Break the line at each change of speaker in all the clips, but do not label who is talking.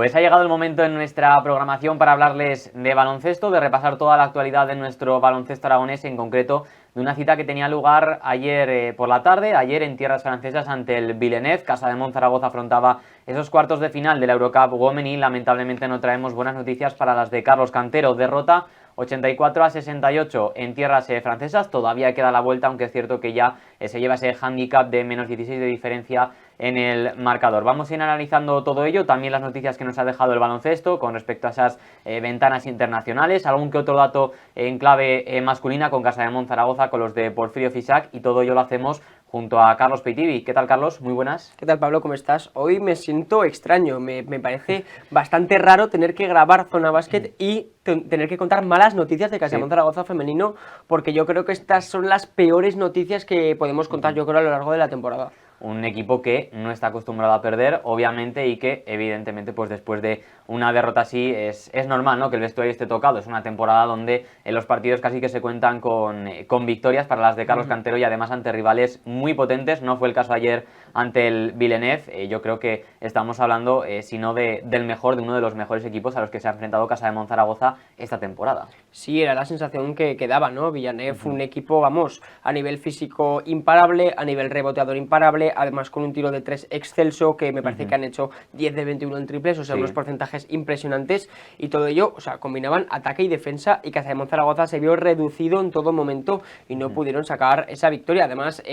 Pues ha llegado el momento en nuestra programación para hablarles de baloncesto, de repasar toda la actualidad de nuestro baloncesto aragonés, en concreto de una cita que tenía lugar ayer por la tarde, ayer en tierras francesas ante el Villeneuve. Casa de Monzaragoza afrontaba esos cuartos de final de la Eurocup Women y lamentablemente no traemos buenas noticias para las de Carlos Cantero. Derrota 84-68 en tierras francesas, todavía queda la vuelta, aunque es cierto que ya se lleva ese handicap de menos 16 de diferencia en el marcador. Vamos a ir analizando todo ello, también las noticias que nos ha dejado el baloncesto con respecto a esas ventanas internacionales, algún que otro dato en clave masculina con Casa de Monzaragoza, con los de Porfirio Fisac, y todo ello lo hacemos junto a Carlos Peitivi. ¿Qué tal, Carlos? Muy buenas.
¿Qué tal, Pablo? ¿Cómo estás? Hoy me siento extraño, me parece bastante raro tener que grabar Zona Básquet y tener que contar malas noticias de Casa de Monzaragoza femenino, porque yo creo que estas son las peores noticias que podemos contar, yo creo, a lo largo de la temporada.
Un equipo que no está acostumbrado a perder, obviamente, y que evidentemente pues después de una derrota así es normal, ¿no?, que el vestuario esté tocado. Es una temporada donde en los partidos casi que se cuentan con victorias para las de Carlos Cantero y además ante rivales muy potentes. No fue el caso ayer ante el Villeneuve. Yo creo que estamos hablando, si no del mejor, de uno de los mejores equipos a los que se ha enfrentado Casa de Monzaragoza esta temporada.
Sí, era la sensación que daba, ¿no? Villeneuve fue un equipo, vamos, a nivel físico imparable, a nivel reboteador imparable, además con un tiro de 3 excelso, que me parece que han hecho 10 de 21 en triples, o sea, unos porcentajes impresionantes, y todo ello, o sea, combinaban ataque y defensa, y Casa de Monzaragoza se vio reducido en todo momento y no pudieron sacar esa victoria. Además,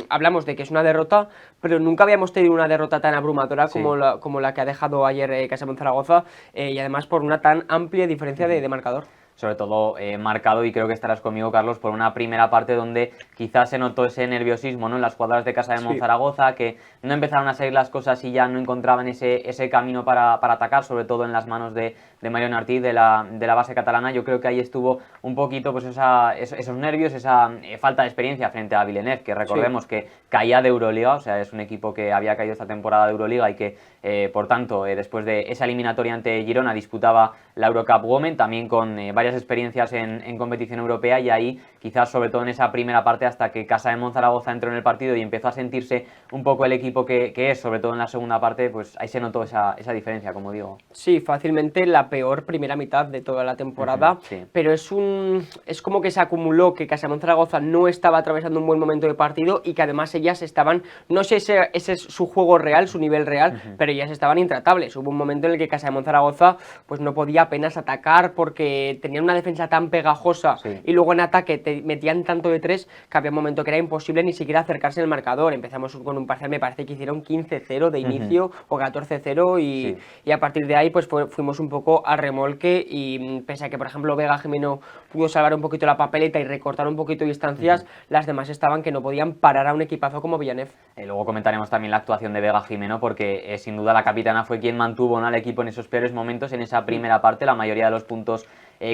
hablamos de que es una derrota, pero nunca habíamos tenido una derrota tan abrumadora como la que ha dejado ayer Casa de Monzaragoza, y además por una tan amplia diferencia de marcador.
Sobre todo marcado, y creo que estarás conmigo, Carlos, por una primera parte donde quizás se notó ese nerviosismo, ¿no?, en las jugadoras de Casa de Monzaragoza, que no empezaron a salir las cosas y ya no encontraban ese camino para atacar, sobre todo en las manos de Mariona Ortiz, de la base catalana. Yo creo que ahí estuvo un poquito pues esos nervios, esa falta de experiencia frente a Villeneuve, que recordemos que caía de Euroliga, o sea, es un equipo que había caído esta temporada de Euroliga y que, por tanto, después de esa eliminatoria ante Girona disputaba la Eurocup Women, también con varias experiencias en competición europea, y ahí quizás sobre todo en esa primera parte, hasta que Casa de Monzaragoza entró en el partido y empezó a sentirse un poco el equipo que es, sobre todo en la segunda parte, pues ahí se notó esa diferencia, como digo.
Sí, fácilmente la peor primera mitad de toda la temporada, pero es como que se acumuló que Casa de Monzaragoza no estaba atravesando un buen momento de partido y que además ellas estaban, no sé si ese es su juego real, su nivel real, pero ellas estaban intratables. Hubo un momento en el que Casa de Monzaragoza pues no podía apenas atacar porque tenían una defensa tan pegajosa y luego en ataque te metían tanto de 3 que había un momento que era imposible ni siquiera acercarse al marcador. Empezamos con un parcial, me parece que hicieron 15-0 de inicio o 14-0 y a partir de ahí pues fuimos un poco a remolque, y pese a que por ejemplo Vega Jimeno pudo salvar un poquito la papeleta y recortar un poquito distancias, las demás estaban que no podían parar a un equipazo como Villeneuve.
Luego comentaremos también la actuación de Vega Jimeno, porque sin duda la capitana fue quien mantuvo, ¿no?, al equipo en esos peores momentos, en esa primera parte. La mayoría de los puntos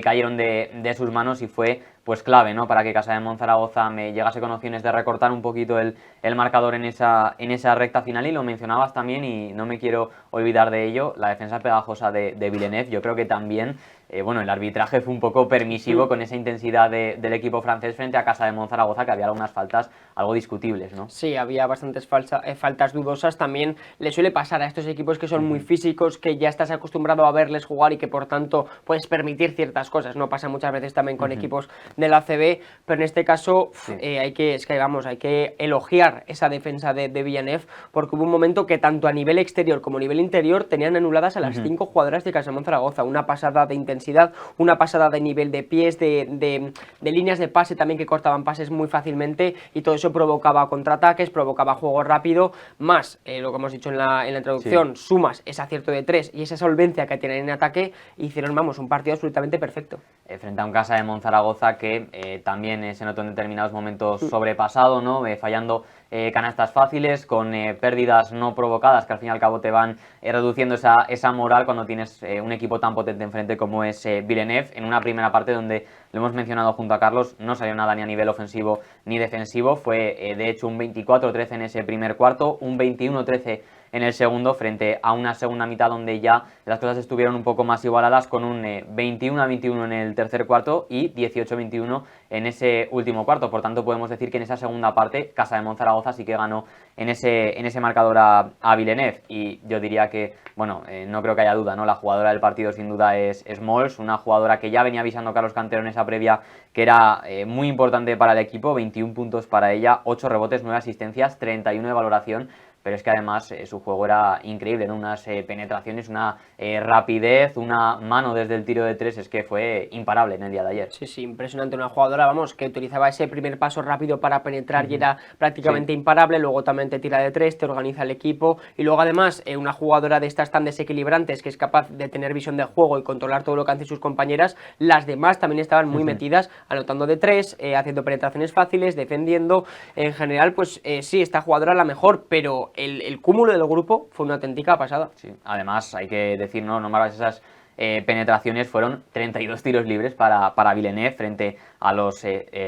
cayeron de sus manos y fue pues clave, ¿no?, para que Casa de Monzaragoza me llegase con opciones de recortar un poquito el marcador en esa recta final. Y lo mencionabas también, y no me quiero olvidar de ello, la defensa pegajosa de Villeneuve. Yo creo que también el arbitraje fue un poco permisivo con esa intensidad del equipo francés frente a Casa de Monzaragoza, que había algunas faltas algo discutibles, ¿no?
Sí, había bastantes faltas dudosas. También le suele pasar a estos equipos que son muy físicos, que ya estás acostumbrado a verles jugar y que por tanto puedes permitir ciertas cosas, ¿no? Pasa muchas veces también con equipos de la ACB, pero en este caso hay que elogiar esa defensa de Villeneuve, porque hubo un momento que tanto a nivel exterior como a nivel interior tenían anuladas a las 5 jugadoras de Casa de Monzaragoza. Una pasada de intensidad, una pasada de nivel de pies, de líneas de pase también, que cortaban pases muy fácilmente, y todo eso provocaba contraataques, provocaba juego rápido, más lo que hemos dicho en la introducción, sumas ese acierto de 3 y esa solvencia que tienen en ataque, hicieron, un partido absolutamente perfecto.
Frente a un Casa de Monzaragoza que también se notó en determinados momentos sobrepasado, ¿no?, fallando canastas fáciles, con pérdidas no provocadas, que al fin y al cabo te van reduciendo esa moral cuando tienes un equipo tan potente enfrente como es Villeneuve, en una primera parte donde, lo hemos mencionado junto a Carlos, no salió nada ni a nivel ofensivo ni defensivo. Fue de hecho un 24-13 en ese primer cuarto, un 21-13 en el segundo, frente a una segunda mitad donde ya las cosas estuvieron un poco más igualadas, con un 21-21 en el tercer cuarto y 18-21 en ese último cuarto. Por tanto, podemos decir que en esa segunda parte Casa de Monzaragoza sí que ganó en ese marcador a Villeneuve. Y yo diría que, bueno, no creo que haya duda, ¿no? La jugadora del partido sin duda es Mols, una jugadora que ya venía avisando Carlos Cantero en esa previa que era muy importante para el equipo. 21 puntos para ella, 8 rebotes, 9 asistencias, 31 de valoración. Pero es que además su juego era increíble, ¿no? Unas penetraciones, una rapidez, una mano desde el tiro de tres, es que fue imparable en el día de ayer.
Sí, sí, impresionante, una jugadora, vamos, que utilizaba ese primer paso rápido para penetrar y era prácticamente imparable, luego también te tira de tres, te organiza el equipo y luego además una jugadora de estas tan desequilibrantes que es capaz de tener visión de juego y controlar todo lo que hacen sus compañeras, las demás también estaban muy metidas, anotando de tres, haciendo penetraciones fáciles, defendiendo, en general, pues sí, esta jugadora la mejor, pero el cúmulo del grupo fue una auténtica pasada.
Sí, además hay que decir, no más esas penetraciones, fueron 32 tiros libres para Villeneuve frente a los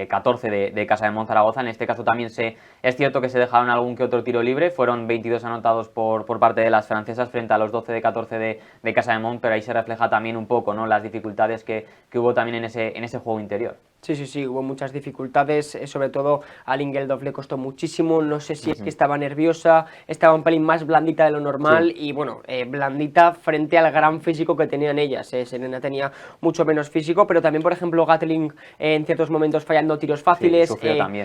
14 de Casa de Monzaragoza. En este caso también es cierto que se dejaron algún que otro tiro libre, fueron 22 anotados por parte de las francesas frente a los 12 de 14 de Casa de Mont, pero ahí se refleja también un poco, ¿no?, las dificultades que hubo también en ese juego interior.
Sí, hubo muchas dificultades, sobre todo a Lingeldorf le costó muchísimo, no sé si es que estaba nerviosa, estaba un pelín más blandita de lo normal y bueno, blandita frente al gran físico que tenían ellas. Serena tenía mucho menos físico, pero también, por ejemplo, Gatling en ciertos momentos fallando tiros fáciles,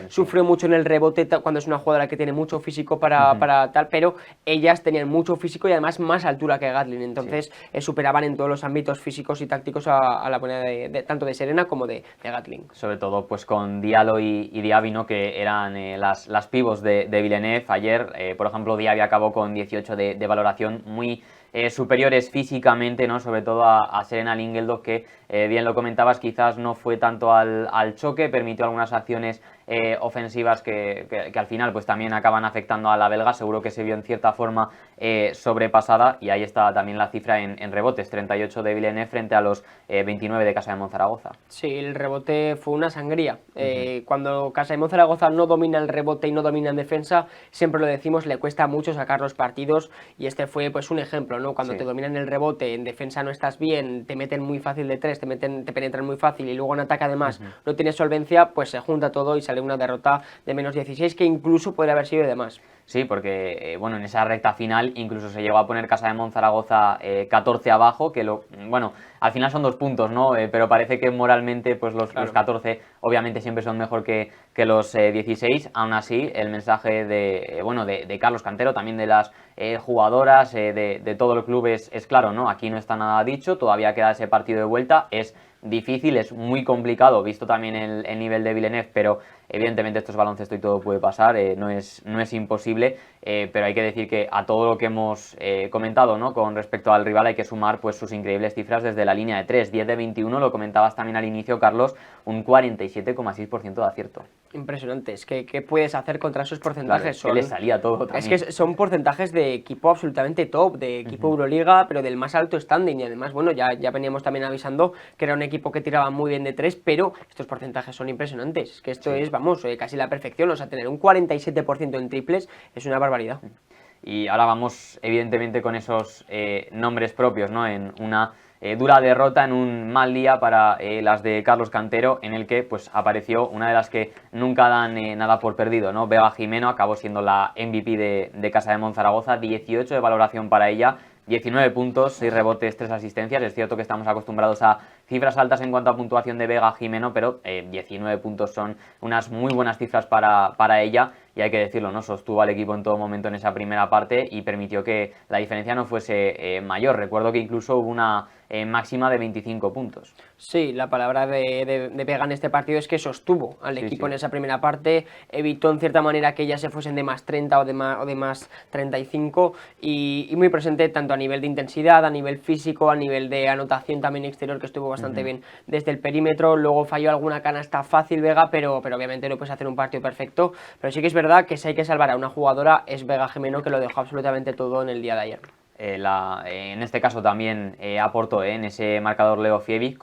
sufrió mucho en el rebote cuando es una jugadora que tiene mucho físico para tal, pero ellas tenían mucho físico y además más altura que Gatling, entonces superaban en todos los ámbitos físicos y tácticos a la buena tanto de Serena como de Gatling.
Sobre todo pues con Diallo y Diaby, ¿no?, que eran las pivots de Villeneuve. Ayer, por ejemplo, Diaby acabó con 18 de valoración, muy superiores físicamente, ¿no?, sobre todo a Serena Lingeldorf, que bien lo comentabas, quizás no fue tanto al choque, permitió algunas acciones ofensivas que al final pues también acaban afectando a la belga. Seguro que se vio en cierta forma sobrepasada, y ahí está también la cifra en rebotes, 38 de Villeneuve frente a los 29 de Casa de Monzaragoza.
Sí, el rebote fue una sangría. Cuando Casa de Monzaragoza no domina el rebote y no domina en defensa, siempre lo decimos, le cuesta mucho sacar los partidos, y este fue pues un ejemplo, ¿no? Cuando te dominan el rebote, en defensa no estás bien, te meten muy fácil de tres, te penetran muy fácil y luego en ataque además no tienes solvencia, pues se junta todo y sale una derrota de menos 16 que incluso podría haber sido de más.
Sí, porque bueno, en esa recta final incluso se llegó a poner Casa de Monzaragoza 14 abajo, que bueno, al final son 2 puntos, ¿no? Pero parece que moralmente pues los 14 obviamente siempre son mejor que los 16. Aún así, el mensaje de Carlos Cantero, también de las jugadoras, de todo el club es claro, ¿no? Aquí no está nada dicho, todavía queda ese partido de vuelta, es difícil, es muy complicado, visto también el nivel de Villeneuve, pero evidentemente esto es baloncesto y todo puede pasar, no es imposible, pero hay que decir que a todo lo que hemos comentado, ¿no?, con respecto al rival, hay que sumar pues sus increíbles cifras desde la línea de 3, 10 de 21, lo comentabas también al inicio, Carlos, un 47,6% de acierto.
Impresionante, es que ¿qué puedes hacer contra esos porcentajes?
Claro, que le salía todo también.
Es que son porcentajes de equipo absolutamente top, de equipo Euroliga, pero del más alto standing, y además, bueno, ya veníamos también avisando que era un equipo que tiraba muy bien de 3, pero estos porcentajes son impresionantes, es que esto es, vamos, casi la perfección, o sea, tener un 47% en triples es una barbaridad.
Y ahora vamos, evidentemente, con esos nombres propios, ¿no?, en una dura derrota, en un mal día para las de Carlos Cantero, en el que pues apareció una de las que nunca dan nada por perdido, ¿no? Vega Jimeno acabó siendo la MVP de Casa de Monzaragoza, 18 de valoración para ella, 19 puntos, 6 rebotes, 3 asistencias. Es cierto que estamos acostumbrados a cifras altas en cuanto a puntuación de Vega Jimeno, pero 19 puntos son unas muy buenas cifras para ella, y hay que decirlo, ¿no? Sostuvo al equipo en todo momento en esa primera parte y permitió que la diferencia no fuese mayor. Recuerdo que incluso hubo una máxima de 25 puntos.
Sí, la palabra de Vega en este partido es que sostuvo al equipo en esa primera parte, evitó en cierta manera que ellas se fuesen de más 30 o de más 35, y muy presente tanto a nivel de intensidad, a nivel físico, a nivel de anotación también exterior, que estuvo bastante bien desde el perímetro. Luego falló alguna canasta fácil Vega, pero obviamente no puedes hacer un partido perfecto, pero sí que es verdad que si hay que salvar a una jugadora es Vega Jimeno, que lo dejó absolutamente todo en el día de ayer.
En este caso también aportó en ese marcador Leo Fievig,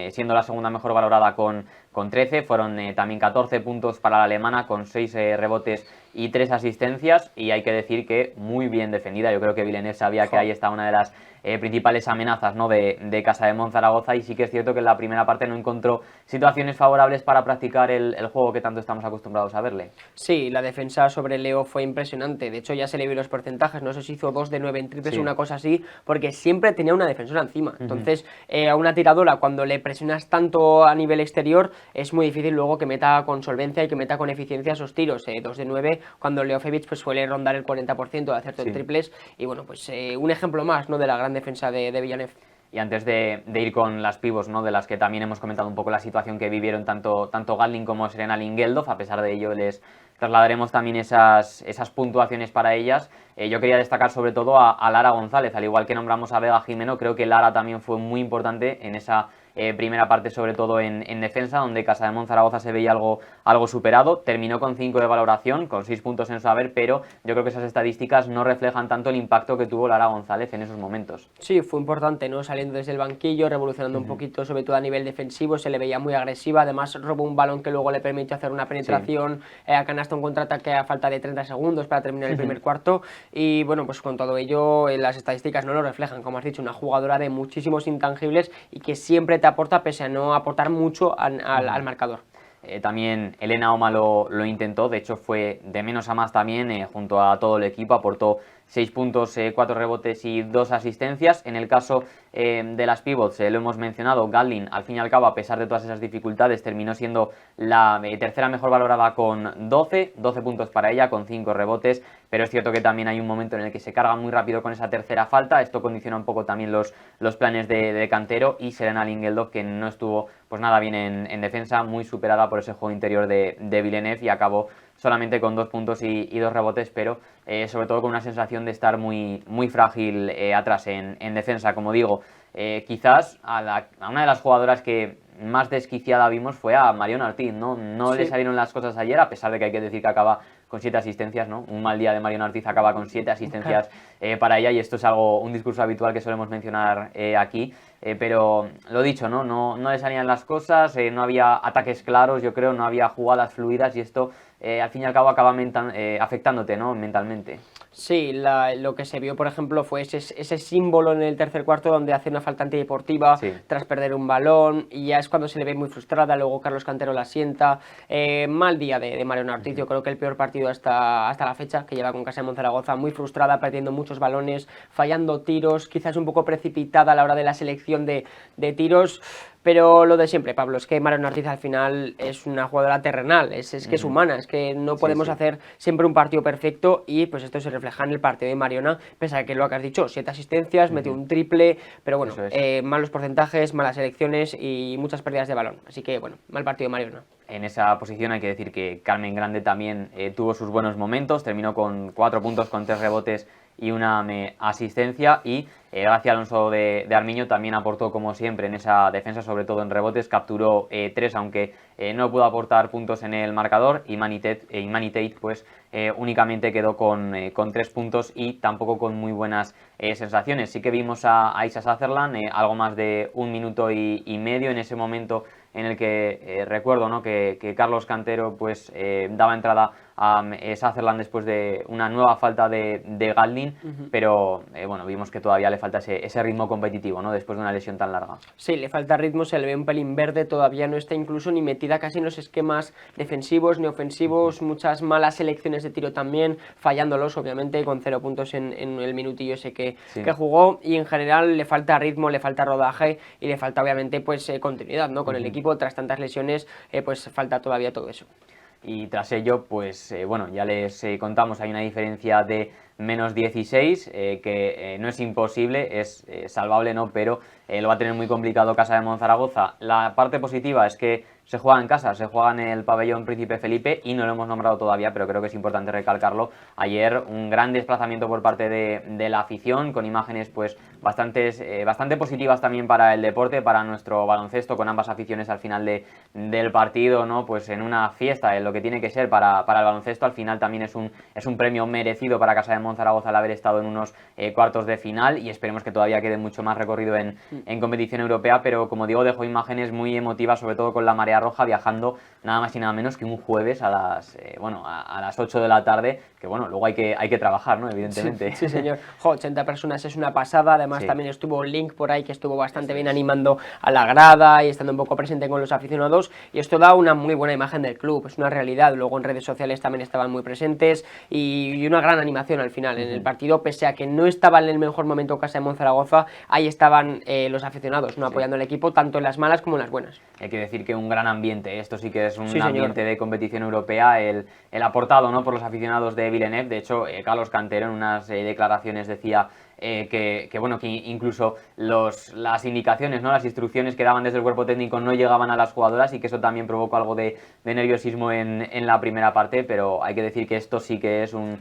siendo la segunda mejor valorada con 13, fueron también 14 puntos para la alemana, con 6 rebotes y 3 asistencias, y hay que decir que muy bien defendida. Yo creo que Villeneuve sabía que ahí está una de las principales amenazas, ¿no?, de Casa de Monzaragoza, y sí que es cierto que en la primera parte no encontró situaciones favorables para practicar el juego que tanto estamos acostumbrados a verle.
Sí, la defensa sobre Leo fue impresionante. De hecho, ya se le vio los porcentajes. No sé si hizo 2 de 9 en triples o una cosa así, porque siempre tenía una defensora encima. Entonces, a una tiradora, cuando le presionas tanto a nivel exterior, es muy difícil luego que meta con solvencia y que meta con eficiencia esos tiros. 2 de 9, cuando Leo Fevich pues, suele rondar el 40% de acierto en triples. Y bueno, pues un ejemplo más, ¿no?, de la gran defensa de Villeneuve.
Y antes de ir con las pivots, ¿no?, de las que también hemos comentado un poco la situación que vivieron tanto Gatling como Serena Lin-Geldof, a pesar de ello les trasladaremos también esas puntuaciones para ellas. Yo quería destacar sobre todo a Lara González, al igual que nombramos a Vega Jimeno. Creo que Lara también fue muy importante en esa primera parte, sobre todo en defensa, donde Casa de Monzaragoza se veía algo superado. Terminó con 5 de valoración, con 6 puntos en su haber, pero yo creo que esas estadísticas no reflejan tanto el impacto que tuvo Lara González en esos momentos.
Sí, fue importante, ¿no?, saliendo desde el banquillo, revolucionando un poquito, sobre todo a nivel defensivo. Se le veía muy agresiva, además robó un balón que luego le permitió hacer una penetración a canasta, un contraataque a falta de 30 segundos para terminar el primer cuarto. Y bueno, pues con todo ello las estadísticas no lo reflejan, como has dicho, una jugadora de muchísimos intangibles y que siempre te aporta pese a no aportar mucho al marcador.
También Elena Oma lo intentó, de hecho fue de menos a más también, junto a todo el equipo, aportó 6 puntos, 4 rebotes y 2 asistencias. En el caso de las pivots, lo hemos mencionado, Gatling, al fin y al cabo, a pesar de todas esas dificultades, terminó siendo la tercera mejor valorada con 12 puntos para ella, con 5 rebotes, pero es cierto que también hay un momento en el que se carga muy rápido con esa tercera falta. Esto condiciona un poco también los planes de Cantero, y Serena Lin-Geldof, que no estuvo pues nada bien en defensa, muy superada por ese juego interior de Villeneuve, y acabó solamente con 2 puntos y 2 rebotes, pero sobre todo con una sensación de estar muy frágil atrás en defensa. Como digo, quizás a una de las jugadoras que más desquiciada vimos fue a Mariona Ortiz, ¿no? No le salieron las cosas ayer, a pesar de que hay que decir que acaba con 7 asistencias, ¿no? Un mal día de Mariona Ortiz acaba con 7 asistencias para ella, y esto es un discurso habitual que solemos mencionar aquí. Pero lo dicho, no le salían las cosas, no había ataques claros, yo creo, no había jugadas fluidas, y esto al fin y al cabo acaba afectándote, ¿no?, mentalmente.
Sí, lo que se vio, por ejemplo, fue ese símbolo en el tercer cuarto donde hace una falta antideportiva tras perder un balón, y ya es cuando se le ve muy frustrada. Luego Carlos Cantero la sienta. Mal día de Mariona Ortiz, yo creo que el peor partido hasta la fecha que lleva con Casa de Monzaragoza, muy frustrada, perdiendo muchos balones, fallando tiros, quizás un poco precipitada a la hora de la selección de tiros. Pero lo de siempre, Pablo, es que Mariona Ortiz al final es una jugadora terrenal, es que es humana, es que no podemos hacer siempre un partido perfecto, y pues esto se refleja en el partido de Mariona, pese a que lo que has dicho, 7 asistencias, metió un triple, pero bueno, malos porcentajes, malas elecciones y muchas pérdidas de balón. Así que bueno, mal partido de Mariona.
En esa posición hay que decir que Carmen Grande también tuvo sus buenos momentos, terminó con 4 puntos, con 3 rebotes y una asistencia, y Gracia Alonso de Armiño también aportó como siempre en esa defensa, sobre todo en rebotes, capturó 3, aunque no pudo aportar puntos en el marcador, y Imani Tate pues únicamente quedó con 3 puntos y tampoco con muy buenas sensaciones. Sí que vimos a Isa Sutherland algo más de 1 minuto y medio en ese momento en el que recuerdo, ¿no?, que Carlos Cantero pues daba entrada a Sutherland después de una nueva falta de Gatling, pero bueno, vimos que todavía le falta ese ritmo competitivo, ¿no?, después de una lesión tan larga.
Sí, le falta ritmo, se le ve un pelín verde, todavía no está incluso ni metida casi en los esquemas defensivos ni ofensivos, muchas malas selecciones de tiro también, fallándolos obviamente, con 0 puntos en el minutillo ese que jugó, y en general le falta ritmo, le falta rodaje y le falta obviamente pues continuidad, ¿no?, con el equipo. Tras tantas lesiones pues falta todavía todo eso.
Y tras ello, pues bueno, ya les contamos, hay una diferencia de menos 16, que no es imposible, es salvable, ¿no?, pero lo va a tener muy complicado Casa de Monzaragoza. La parte positiva es que se juega en casa, se juega en el pabellón Príncipe Felipe, y no lo hemos nombrado todavía, pero creo que es importante recalcarlo. Ayer un gran desplazamiento por parte de la afición, con imágenes pues bastante positivas también para el deporte, para nuestro baloncesto, con ambas aficiones al final del partido, ¿no?, pues en una fiesta, en lo que tiene que ser para el baloncesto. Al final también es un premio merecido para Casa de de Monzaragoza al haber estado en unos cuartos de final, y esperemos que todavía quede mucho más recorrido en competición europea, pero como digo, dejó imágenes muy emotivas, sobre todo con la marea roja, viajando nada más y nada menos que un jueves a las 8 de la tarde, que bueno, luego hay que trabajar, ¿no? Evidentemente.
Sí, señor. 80 personas es una pasada, además también estuvo Link por ahí, que estuvo bastante bien animando a la grada y estando un poco presente con los aficionados, y esto da una muy buena imagen del club, es una realidad. Luego en redes sociales también estaban muy presentes y una gran animación al final en el partido, pese a que no estaba en el mejor momento Casa de Monzaragoza, ahí estaban los aficionados, ¿no? Apoyando al equipo tanto en las malas como en las buenas.
Hay que decir que un gran ambiente, esto sí que es un ambiente de competición europea, el aportado, ¿no?, por los aficionados de Villeneuve. De hecho, Carlos Cantero en unas declaraciones decía que incluso las indicaciones, ¿no?, las instrucciones que daban desde el cuerpo técnico no llegaban a las jugadoras, y que eso también provocó algo de nerviosismo en la primera parte, pero hay que decir que esto sí que es un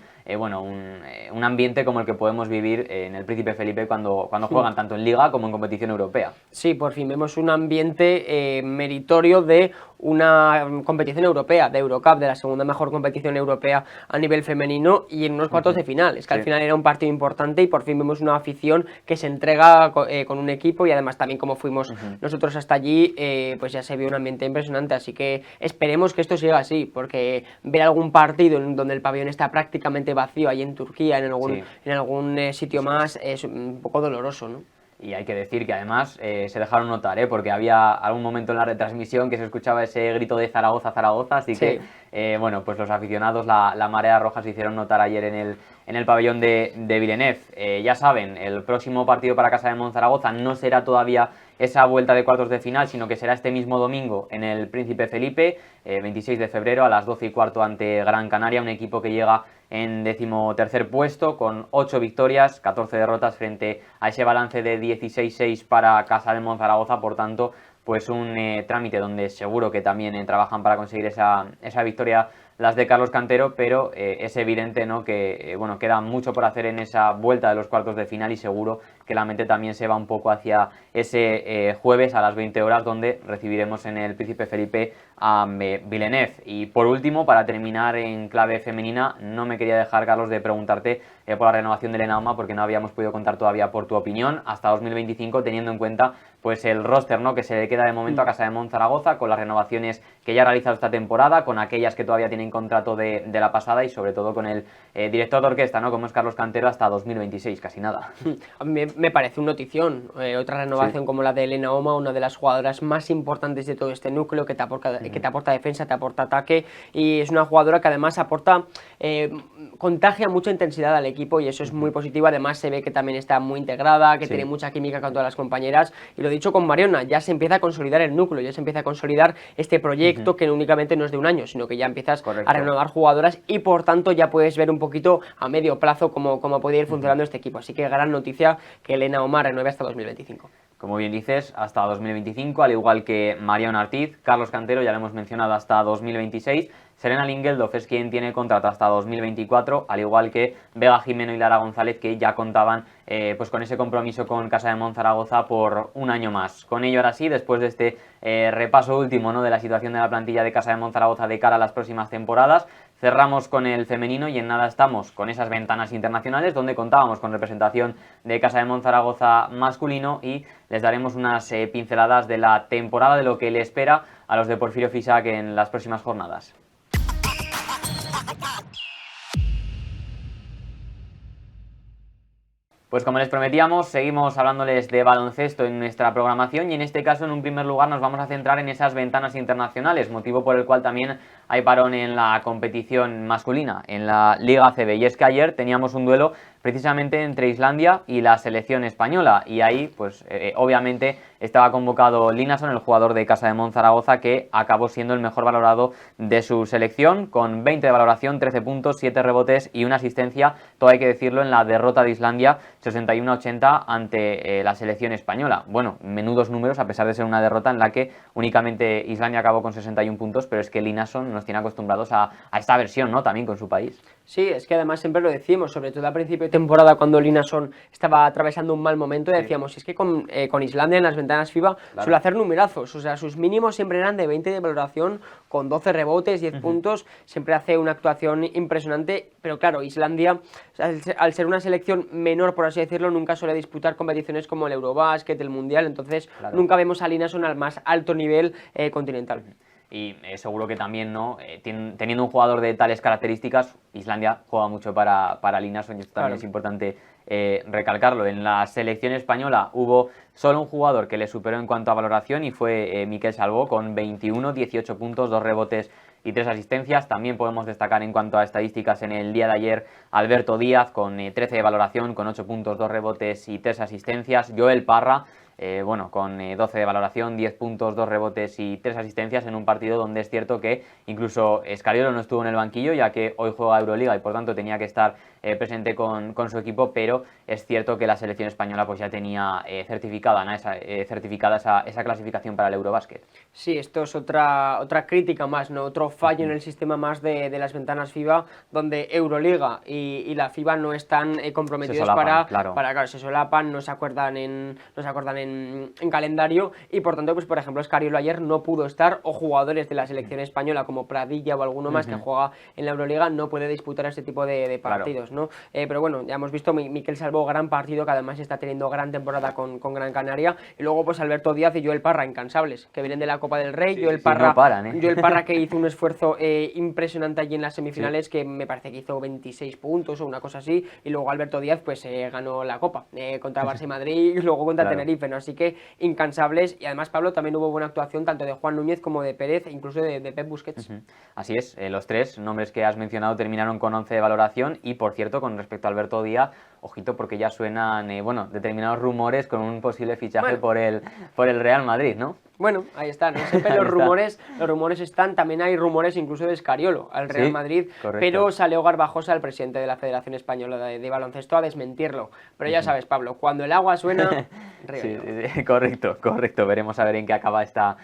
ambiente como el que podemos vivir en el Príncipe Felipe cuando juegan tanto en Liga como en competición europea.
Sí, por fin vemos un ambiente meritorio de una competición europea, de Eurocup, de la segunda mejor competición europea a nivel femenino, y en unos cuartos de final. Es que al final era un partido importante y por fin vemos una afición que se entrega con un equipo, y además también como fuimos nosotros hasta allí, pues ya se vio un ambiente impresionante. Así que esperemos que esto siga así, porque ver algún partido en donde el pabellón está prácticamente vacío, ahí en Turquía, en algún sitio más, es un poco doloroso, ¿no?
Y hay que decir que además se dejaron notar, porque había algún momento en la retransmisión que se escuchaba ese grito de Zaragoza, Zaragoza, así que bueno, pues los aficionados, la marea roja, se hicieron notar ayer en el pabellón de Villeneuve. Ya saben, el próximo partido para Casa de Monzaragoza no será todavía esa vuelta de cuartos de final, sino que será este mismo domingo en el Príncipe Felipe, 26 de febrero a las 12:15 ante Gran Canaria, un equipo que llega en 13º puesto con 8 victorias, 14 derrotas frente a ese balance de 16-6 para Casa de Monzaragoza. Por tanto, pues un trámite donde seguro que también trabajan para conseguir esa victoria las de Carlos Cantero, pero es evidente, ¿no?, que bueno, queda mucho por hacer en esa vuelta de los cuartos de final, y seguro que la mente también se va un poco hacia ese jueves a las 20 horas, donde recibiremos en el Príncipe Felipe a Villeneuve. Y por último, para terminar en clave femenina, no me quería dejar, Carlos, de preguntarte por la renovación de Elena Oma, porque no habíamos podido contar todavía por tu opinión hasta 2025, teniendo en cuenta pues el roster, ¿no?, que se le queda de momento a Casa de Monzaragoza, con las renovaciones que ya ha realizado esta temporada, con aquellas que todavía tienen contrato de la pasada, y sobre todo con el director de orquesta, ¿no?, como es Carlos Cantero, hasta 2026, casi nada.
A mí me parece una notición, otra renovación como la de Elena Oma, una de las jugadoras más importantes de todo este núcleo, que te aporta defensa, te aporta ataque, y es una jugadora que además contagia mucha intensidad al equipo, y eso es muy positivo. Además se ve que también está muy integrada, que tiene mucha química con todas las compañeras, y lo dicho con Mariona, ya se empieza a consolidar el núcleo, ya se empieza a consolidar este proyecto, que únicamente no es de un año, sino que ya empiezas a renovar jugadoras, y por tanto ya puedes ver un poquito a medio plazo cómo puede ir funcionando este equipo. Así que gran noticia que Elena Oma renueve hasta 2025.
Como bien dices, hasta 2025, al igual que Mariona Ortiz. Carlos Cantero, ya lo hemos mencionado, hasta 2026. Serena Lingeldorf es quien tiene contrato hasta 2024, al igual que Vega Jimeno y Lara González, que ya contaban pues con ese compromiso con Casa de Monzaragoza por un año más. Con ello, ahora sí, después de este repaso último, ¿no?, de la situación de la plantilla de Casa de Monzaragoza de cara a las próximas temporadas, cerramos con el femenino, y en nada estamos con esas ventanas internacionales donde contábamos con representación de Casa de Monzaragoza masculino, y les daremos unas pinceladas de la temporada, de lo que le espera a los de Porfirio Fisac en las próximas jornadas. Pues como les prometíamos, seguimos hablándoles de baloncesto en nuestra programación, y en este caso, en un primer lugar, nos vamos a centrar en esas ventanas internacionales, motivo por el cual también hay parón en la competición masculina, en la Liga ACB. Y es que ayer teníamos un duelo precisamente entre Islandia y la selección española, y ahí pues obviamente estaba convocado Linason, el jugador de Casa de Monzaragoza, que acabó siendo el mejor valorado de su selección, con 20 de valoración, 13 puntos, 7 rebotes y una asistencia, todo hay que decirlo, en la derrota de Islandia 61-80 ante la selección española. Bueno, menudos números, a pesar de ser una derrota en la que únicamente Islandia acabó con 61 puntos, pero es que Linason nos tiene acostumbrados a esta versión, ¿no?, también con su país.
Sí, es que además siempre lo decimos, sobre todo al principio de temporada cuando Linason estaba atravesando un mal momento, decíamos, es que con Islandia en las ventanas FIBA suele hacer numerazos, o sea, sus mínimos siempre eran de 20 de valoración, con 12 rebotes, 10 puntos, siempre hace una actuación impresionante, pero claro, Islandia, al ser una selección menor, por así decirlo, nunca suele disputar competiciones como el Eurobasket, el Mundial, entonces nunca vemos a Linason al más alto nivel continental.
Y seguro que también, ¿no? Teniendo un jugador de tales características, Islandia juega mucho para Linason y esto también es importante recalcarlo. En la selección española hubo solo un jugador que le superó en cuanto a valoración y fue Miquel Salvó con 21, 18 puntos, 2 rebotes y 3 asistencias. También podemos destacar en cuanto a estadísticas en el día de ayer Alberto Díaz con 13 de valoración, con 8 puntos, 2 rebotes y 3 asistencias. Joel Parra, con 12 de valoración, 10 puntos, 2 rebotes y 3 asistencias en un partido donde es cierto que incluso Scariolo no estuvo en el banquillo, ya que hoy juega Euroliga y por tanto tenía que estar presente con su equipo, pero es cierto que la selección española pues ya tenía certificada esa clasificación para el Eurobasket.
Sí, esto es otra crítica más, ¿no? Otro fallo en el sistema más de las ventanas FIBA, donde Euroliga y la FIBA no están comprometidos claro, se solapan, no se acuerdan en calendario y por tanto, pues por ejemplo, Scariolo ayer no pudo estar, o jugadores de la selección española como Pradilla o alguno más que juega en la Euroliga no puede disputar este tipo de partidos, ¿no? Pero bueno, ya hemos visto Miquel Salvó, gran partido, que además está teniendo gran temporada con Gran Canaria, y luego pues Alberto Díaz y Joel Parra, incansables, que vienen de la Copa del Rey. Joel Parra que hizo un esfuerzo impresionante allí en las semifinales, que me parece que hizo 26 puntos o una cosa así, y luego Alberto Díaz pues ganó la Copa contra Barça y Madrid y luego contra Tenerife, ¿no? Así que incansables, y además, Pablo, también hubo buena actuación tanto de Juan Núñez como de Pérez e incluso de Pep Busquets.
Así es, los tres nombres que has mencionado terminaron con 11 de valoración y, por cierto, con respecto a Alberto Díaz, ojito porque ya suenan determinados rumores con un posible fichaje por el Real Madrid, ¿no?
Bueno, ahí están, ¿no? Siempre los rumores están, también hay rumores incluso de Scariolo al Real Madrid, pero salió Garbajosa, el presidente de la Federación Española de Baloncesto, a desmentirlo. Pero ya sabes, Pablo, cuando el agua suena, río.
Sí, correcto, veremos a ver en qué acaba esta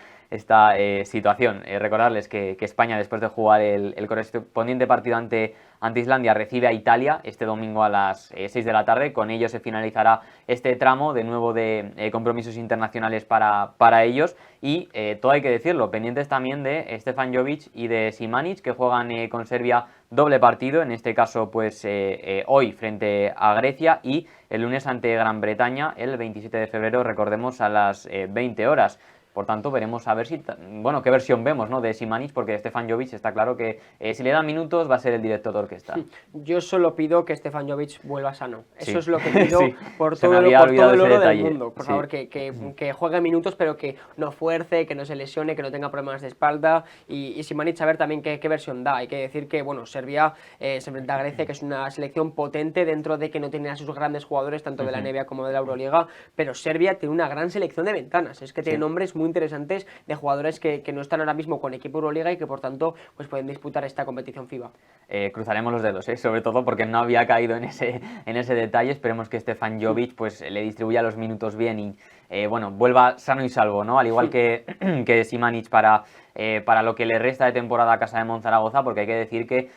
situación. Recordarles que España, después de jugar el correspondiente partido ante Islandia, recibe a Italia este domingo a las 6 de la tarde. Con ello se finalizará este tramo de nuevo de compromisos internacionales para ellos. Y todo hay que decirlo, pendientes también de Stefan Jovic y de Simanic, que juegan con Serbia doble partido, en este caso pues hoy frente a Grecia y el lunes ante Gran Bretaña el 27 de febrero, recordemos, a las 20 horas. Por tanto, veremos a ver qué versión vemos, ¿no?, de Simanic, porque Stefan Jovic está claro que si le dan minutos va a ser el director de orquesta.
Yo solo pido que Stefan Jovic vuelva sano. Eso es lo que pido por todo el oro del mundo. Por favor, que juegue minutos, pero que no fuerce, que no se lesione, que no tenga problemas de espalda. Y Simanic, a ver también qué versión da. Hay que decir que, Serbia se enfrenta a Grecia, que es una selección potente dentro de que no tiene a sus grandes jugadores, tanto de la NBA como de la Euroliga, pero Serbia tiene una gran selección de ventanas. Es que tiene nombres muy interesantes de jugadores que no están ahora mismo con equipo Euroliga y que por tanto pues pueden disputar esta competición FIBA.
Cruzaremos los dedos, sobre todo porque no había caído en ese detalle. Esperemos que Stefan Jovic pues le distribuya los minutos bien y vuelva sano y salvo, ¿no? Al igual que Simanic para lo que le resta de temporada a Casa de Monzaragoza, porque hay que decir que,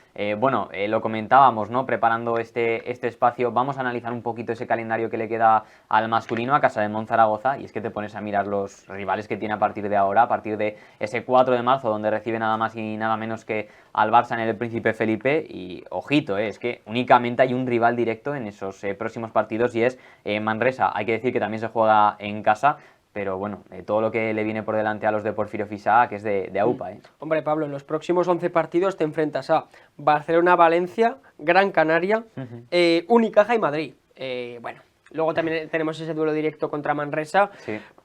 lo comentábamos, ¿no?, preparando este espacio, vamos a analizar un poquito ese calendario que le queda al masculino a Casa de Monzaragoza, y es que te pones a mirar los rivales que tiene a partir de ahora, a partir de ese 4 de marzo, donde recibe nada más y nada menos que al Barça en el Príncipe Felipe, y ojito, es que únicamente hay un rival directo en esos próximos partidos, y es Manresa. Hay que decir que también se juega en casa, pero todo lo que le viene por delante a los de Porfirio Fisac, que es de AUPA.
Hombre, Pablo, en los próximos 11 partidos te enfrentas a Barcelona, Valencia, Gran Canaria, Unicaja y Madrid. Luego también tenemos ese duelo directo contra Manresa,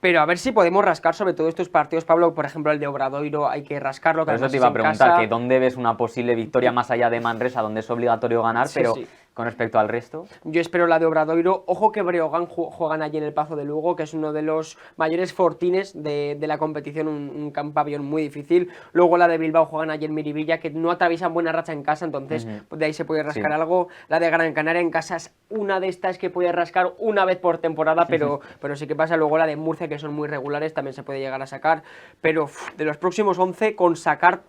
pero a ver si podemos rascar sobre todo estos partidos, Pablo. Por ejemplo, el de Obradoiro hay que rascarlo.
Por eso te iba a preguntar, que ¿dónde ves una posible victoria más allá de Manresa, donde es obligatorio ganar, pero con respecto al resto?
Yo espero la de Obradoiro. Ojo que Breogán juegan allí en el Pazo de Lugo, que es uno de los mayores fortines de la competición, un pabellón muy difícil. Luego la de Bilbao juegan allí en Miribilla, que no atraviesan buena racha en casa, entonces de ahí se puede rascar algo. La de Gran Canaria en casa es una de estas que puede rascar una vez por temporada, pero sí que pasa. Luego la de Murcia, que son muy regulares, también se puede llegar a sacar. Pero de los próximos 11, con sacar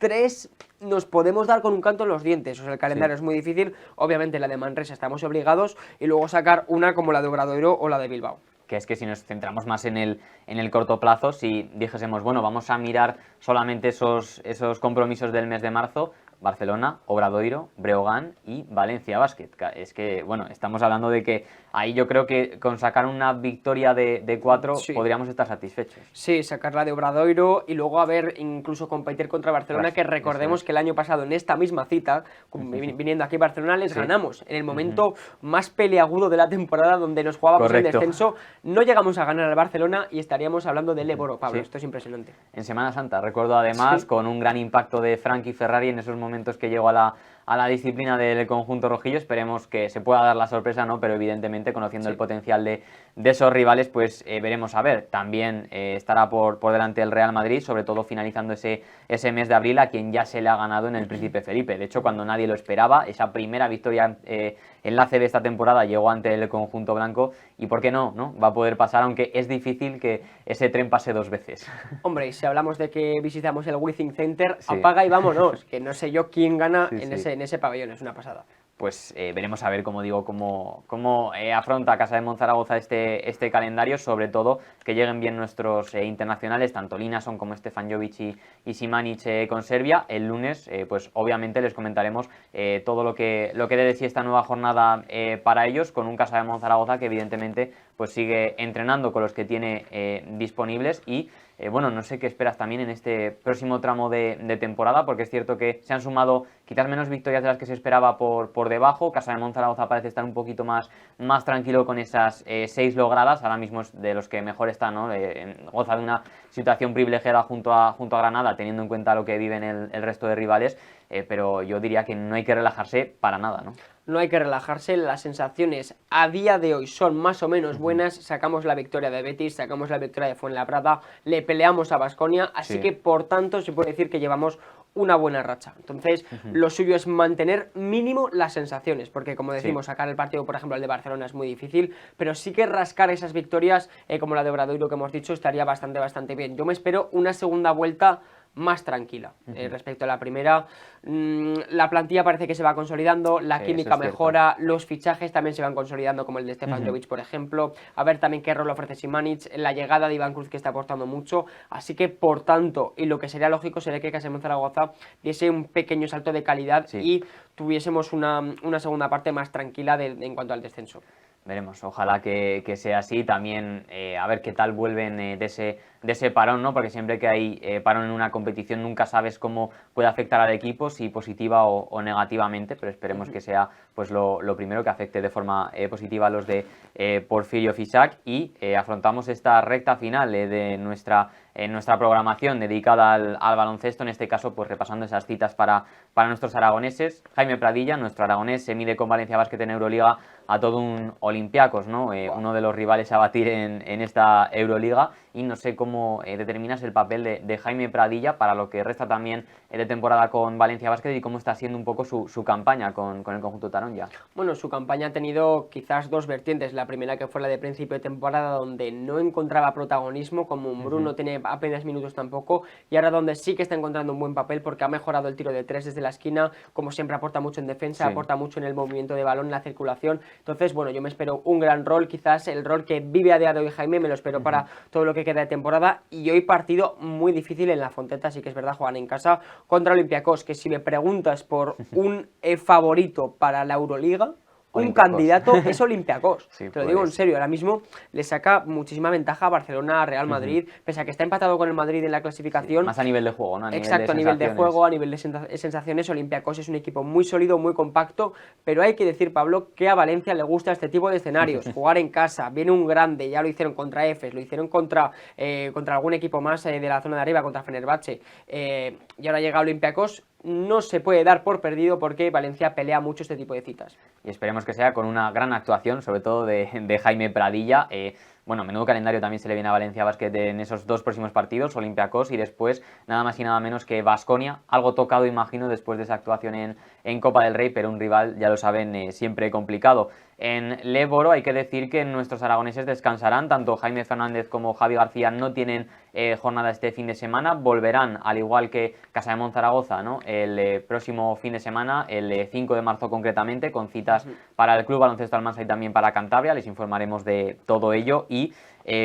3 nos podemos dar con un canto en los dientes, o sea, el calendario es muy difícil, obviamente la de Manresa estamos obligados, y luego sacar una como la de Obradoiro o la de Bilbao.
Que es que si nos centramos más en el corto plazo, si dijésemos, bueno, vamos a mirar solamente esos compromisos del mes de marzo, Barcelona, Obradoiro, Breogán y Valencia Basket. Es que, bueno, estamos hablando de que ahí yo creo que con sacar una victoria de 4 podríamos estar satisfechos.
Sí, sacarla de Obradoiro y luego a ver, incluso competir contra Barcelona, que recordemos que el año pasado en esta misma cita, viniendo aquí a Barcelona, les ganamos en el momento más peleagudo de la temporada, donde nos jugábamos el descenso. No llegamos a ganar al Barcelona y estaríamos hablando del Eboro, Pablo. Esto es impresionante.
En Semana Santa, recuerdo además, con un gran impacto de Frankie Ferrari en esos momentos que llegó a la disciplina del conjunto rojillo. Esperemos que se pueda dar la sorpresa, ¿no? Pero evidentemente, conociendo el potencial de esos rivales, pues veremos a ver. También estará por delante el Real Madrid, sobre todo finalizando ese mes de abril, a quien ya se le ha ganado en el Príncipe Felipe. De hecho, cuando nadie lo esperaba, esa primera victoria en la CB esta temporada llegó ante el conjunto blanco, y ¿por qué no? Va a poder pasar, aunque es difícil que ese tren pase 2 veces.
Hombre, y si hablamos de que visitamos el Withing Center, apaga y vámonos, que no sé yo quién gana en ese pabellón, es una pasada.
Pues veremos a ver, como digo, cómo afronta Casa de Monzaragoza este calendario, sobre todo que lleguen bien nuestros internacionales, tanto Linason como Stefan Jovic y Simanic con Serbia. El lunes, pues obviamente les comentaremos todo lo que dé de sí esta nueva jornada para ellos, con un Casa de Monzaragoza que evidentemente pues sigue entrenando con los que tiene disponibles y bueno, no sé qué esperas también en este próximo tramo de temporada, porque es cierto que se han sumado quizás menos victorias de las que se esperaba por debajo. Casa de Monzaragoza parece estar un poquito más tranquilo con esas 6 logradas, ahora mismo es de los que mejor está, ¿no? Goza de una situación privilegiada junto a Granada, teniendo en cuenta lo que viven el resto de rivales, pero yo diría que no hay que relajarse para nada, ¿no?
No hay que relajarse, las sensaciones a día de hoy son más o menos buenas. Sacamos la victoria de Betis, sacamos la victoria de Fuenlabrada, le peleamos a Baskonia, así que por tanto se puede decir que llevamos una buena racha. Entonces, lo suyo es mantener mínimo las sensaciones, porque como decimos, sacar el partido, por ejemplo, el de Barcelona es muy difícil, pero sí que rascar esas victorias, como la de Obradoiro que hemos dicho, estaría bastante bien. Yo me espero una segunda vuelta más tranquila. Respecto a la primera, la plantilla parece que se va consolidando, la química mejora, los fichajes también se van consolidando, como el de Stefan Jovic, por ejemplo. A ver también qué rol ofrece Simanic, la llegada de Iván Cruz, que está aportando mucho. Así que, por tanto, y lo que sería lógico sería que Casa de Monzaragoza diese un pequeño salto de calidad y tuviésemos una segunda parte más tranquila en cuanto al descenso.
Veremos, ojalá que sea así. También a ver qué tal vuelven de ese parón, ¿no? Porque siempre que hay parón en una competición nunca sabes cómo puede afectar al equipo, si positiva o negativamente, pero esperemos que sea pues lo primero, que afecte de forma positiva a los de Porfirio Fisac. Y afrontamos esta recta final de nuestra programación dedicada al baloncesto, en este caso pues repasando esas citas para nuestros aragoneses. Jaime Pradilla, nuestro aragonés, se mide con Valencia Basket en Euroliga a todo un Olympiacos, ¿no? Uno de los rivales a batir en esta Euroliga, y no sé cómo determinas el papel de Jaime Pradilla para lo que resta también de temporada con Valencia Basket, y cómo está siendo un poco su campaña con el conjunto taronja.
Bueno, su campaña ha tenido quizás 2 vertientes. La primera, que fue la de principio de temporada, donde no encontraba protagonismo, como Bruno tiene apenas minutos tampoco, y ahora donde sí que está encontrando un buen papel, porque ha mejorado el tiro de 3 desde la esquina, como siempre aporta mucho en defensa, aporta mucho en el movimiento de balón, en la circulación. Entonces, bueno, yo me espero un gran rol, quizás el rol que vive a día de hoy Jaime, me lo espero para todo lo que queda de temporada. Y hoy partido muy difícil en la Fonteta, así que es verdad, juegan en casa contra Olympiacos, que si me preguntas por un favorito para la Euroliga, un candidato es Olympiacos. Te lo digo en serio, ahora mismo le saca muchísima ventaja a Barcelona, a Real Madrid, pese a que está empatado con el Madrid en la clasificación.
Más a nivel de juego, ¿no?
Exacto, a nivel de juego, a nivel de sensaciones, Olympiacos es un equipo muy sólido, muy compacto, pero hay que decir, Pablo, que a Valencia le gusta este tipo de escenarios, jugar en casa, viene un grande, ya lo hicieron contra Efes, lo hicieron contra algún equipo más de la zona de arriba, contra Fenerbahce, y ahora llega Olympiacos. No se puede dar por perdido, porque Valencia pelea mucho este tipo de citas.
Y esperemos que sea con una gran actuación, sobre todo de Jaime Pradilla. Bueno, menudo calendario también se le viene a Valencia Basket en esos 2 próximos partidos, Olympiacos y después nada más y nada menos que Baskonia, algo tocado imagino después de esa actuación en Copa del Rey, pero un rival, ya lo saben, siempre complicado. en Léboro. Hay que decir que nuestros aragoneses descansarán, tanto Jaime Fernández como Javi García no tienen jornada este fin de semana, volverán al igual que Casa de Monzaragoza, ¿no? El próximo fin de semana, el 5 de marzo concretamente, con citas para el Club Baloncesto Almansa y también para Cantabria. Les informaremos de todo ello. Y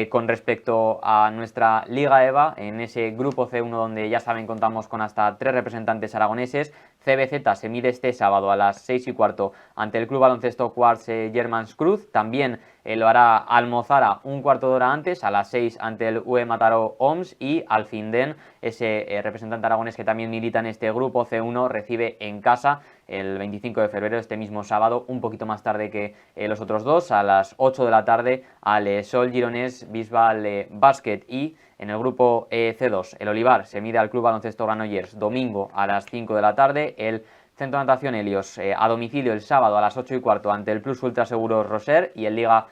con respecto a nuestra Liga EVA, en ese grupo C1 donde ya saben contamos con hasta 3 representantes aragoneses, CBZ se mide este sábado a las 6:15 ante el Club Baloncesto Quartz Germans Cruz. También lo hará Almozara un cuarto de hora antes, a las 6 ante el UE Mataró OMS, y Alfindén, ese representante aragonés que también milita en este grupo C1, recibe en casa el 25 de febrero, este mismo sábado, un poquito más tarde que los otros dos, a las 8 de la tarde, al Sol Gironés Bisbal Basket. Y en el grupo C2, el Olivar se mide al Club Baloncesto Granollers domingo a las 5 de la tarde, el Centro de Natación Helios a domicilio el sábado a las 8:15 ante el Plus Ultra Seguros Roser. Y en Liga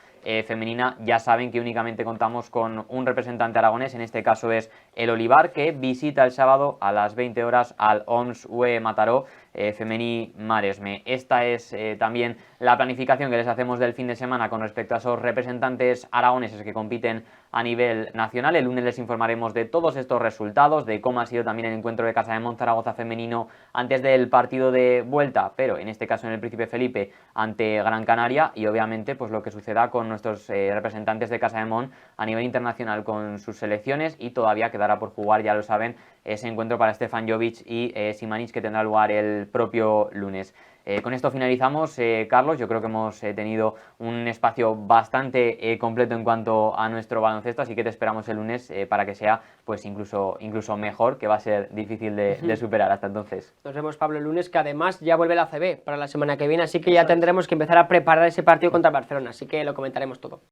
femenina ya saben que únicamente contamos con un representante aragonés, en este caso es el Olivar, que visita el sábado a las 20 horas al OMS UE Mataró Femení Maresme. Esta es también la planificación que les hacemos del fin de semana con respecto a esos representantes aragoneses que compiten a nivel nacional. El lunes les informaremos de todos estos resultados, de cómo ha sido también el encuentro de Casa de Monzaragoza femenino antes del partido de vuelta, pero en este caso en el Príncipe Felipe ante Gran Canaria, y obviamente pues lo que suceda con nuestros representantes de Casa de Mon a nivel internacional con sus selecciones. Y todavía quedará por jugar, ya lo saben, ese encuentro para Stefan Jovic y Simanic, que tendrá lugar el propio lunes. Con esto finalizamos, Carlos. Yo creo que hemos tenido un espacio bastante completo en cuanto a nuestro baloncesto, así que te esperamos el lunes para que sea pues incluso mejor, que va a ser difícil de superar hasta entonces.
Nos vemos, Pablo, el lunes, que además ya vuelve la ACB para la semana que viene, así que ya tendremos que empezar a preparar ese partido contra Barcelona, así que lo comentaremos todo.